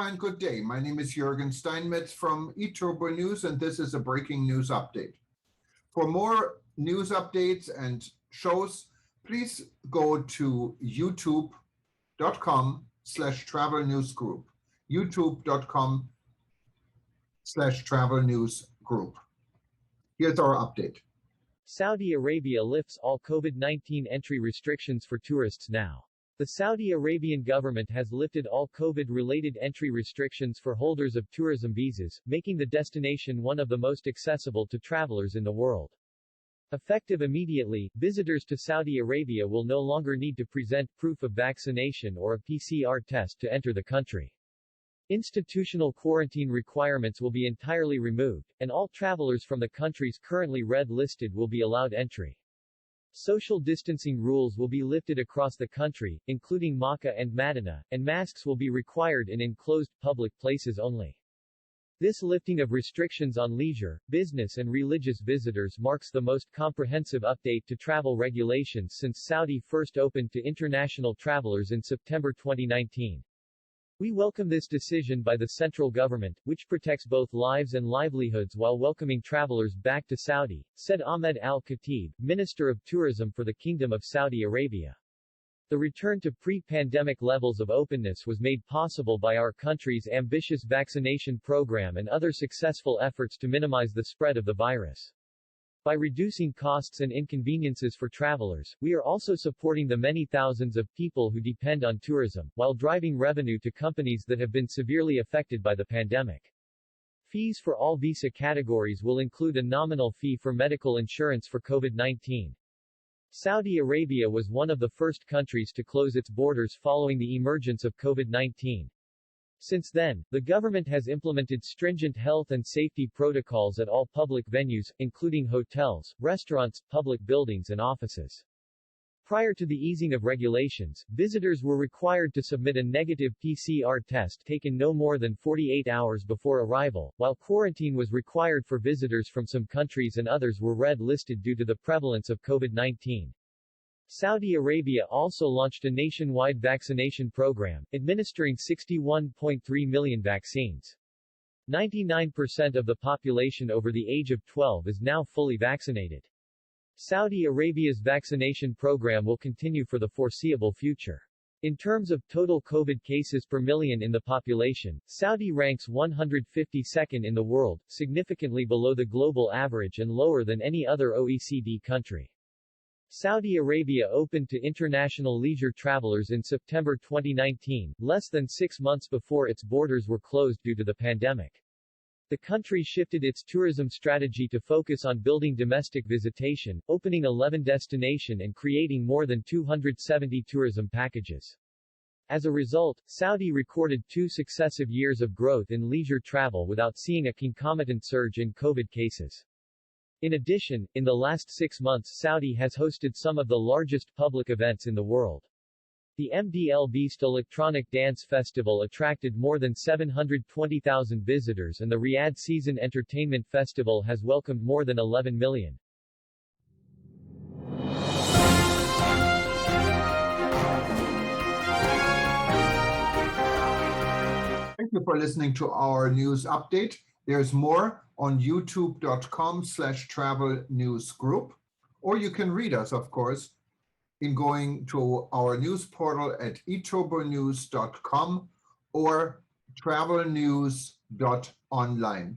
and good day. My name is Jürgen Steinmetz from eTurboNews, and this is a breaking news update. For more news updates and shows, please go to youtube.com/travel news group, youtube.com/travel news group. Here's our update. Saudi Arabia lifts all COVID-19 entry restrictions for tourists now. The Saudi Arabian government has lifted all COVID-related entry restrictions for holders of tourism visas, making the destination one of the most accessible to travelers in the world. Effective immediately, visitors to Saudi Arabia will no longer need to present proof of vaccination or a PCR test to enter the country. Institutional quarantine requirements will be entirely removed, and all travelers from the countries currently red-listed will be allowed entry. Social distancing rules will be lifted across the country, including Makkah and Madinah, and masks will be required in enclosed, public places only. This lifting of restrictions on leisure, business and religious visitors marks the most comprehensive update to travel regulations since Saudi first opened to international travelers in September 2019. We welcome this decision by the central government, which protects both lives and livelihoods while welcoming travelers back to Saudi, said Ahmed Al-Khatib, Minister of Tourism for the Kingdom of Saudi Arabia. The return to pre-pandemic levels of openness was made possible by our country's ambitious vaccination program and other successful efforts to minimize the spread of the virus. By reducing costs and inconveniences for travelers, we are also supporting the many thousands of people who depend on tourism, while driving revenue to companies that have been severely affected by the pandemic. Fees for all visa categories will include a nominal fee for medical insurance for COVID-19. Saudi Arabia was one of the first countries to close its borders following the emergence of COVID-19. Since then, the government has implemented stringent health and safety protocols at all public venues, including hotels, restaurants, public buildings and offices. Prior to the easing of regulations, visitors were required to submit a negative PCR test taken no more than 48 hours before arrival, while quarantine was required for visitors from some countries and others were red-listed due to the prevalence of COVID-19. Saudi Arabia also launched a nationwide vaccination program, administering 61.3 million vaccines. 99% of the population over the age of 12 is now fully vaccinated. Saudi Arabia's vaccination program will continue for the foreseeable future. In terms of total COVID cases per million in the population, Saudi ranks 152nd in the world, significantly below the global average and lower than any other OECD country. Saudi Arabia opened to international leisure travelers in September 2019, less than 6 months before its borders were closed due to the pandemic. The country shifted its tourism strategy to focus on building domestic visitation, opening 11 destinations and creating more than 270 tourism packages. As a result, Saudi recorded 2 successive years of growth in leisure travel without seeing a concomitant surge in COVID cases. In addition, in the last 6 months Saudi has hosted some of the largest public events in the world. The MDL Beast Electronic Dance Festival attracted more than 720,000 visitors and the Riyadh Season Entertainment Festival has welcomed more than 11 million. Thank you for listening to our news update. There's more on youtube.com/travel news group, or you can read us, of course, in going to our news portal at eTurboNews.com or travelnews.online.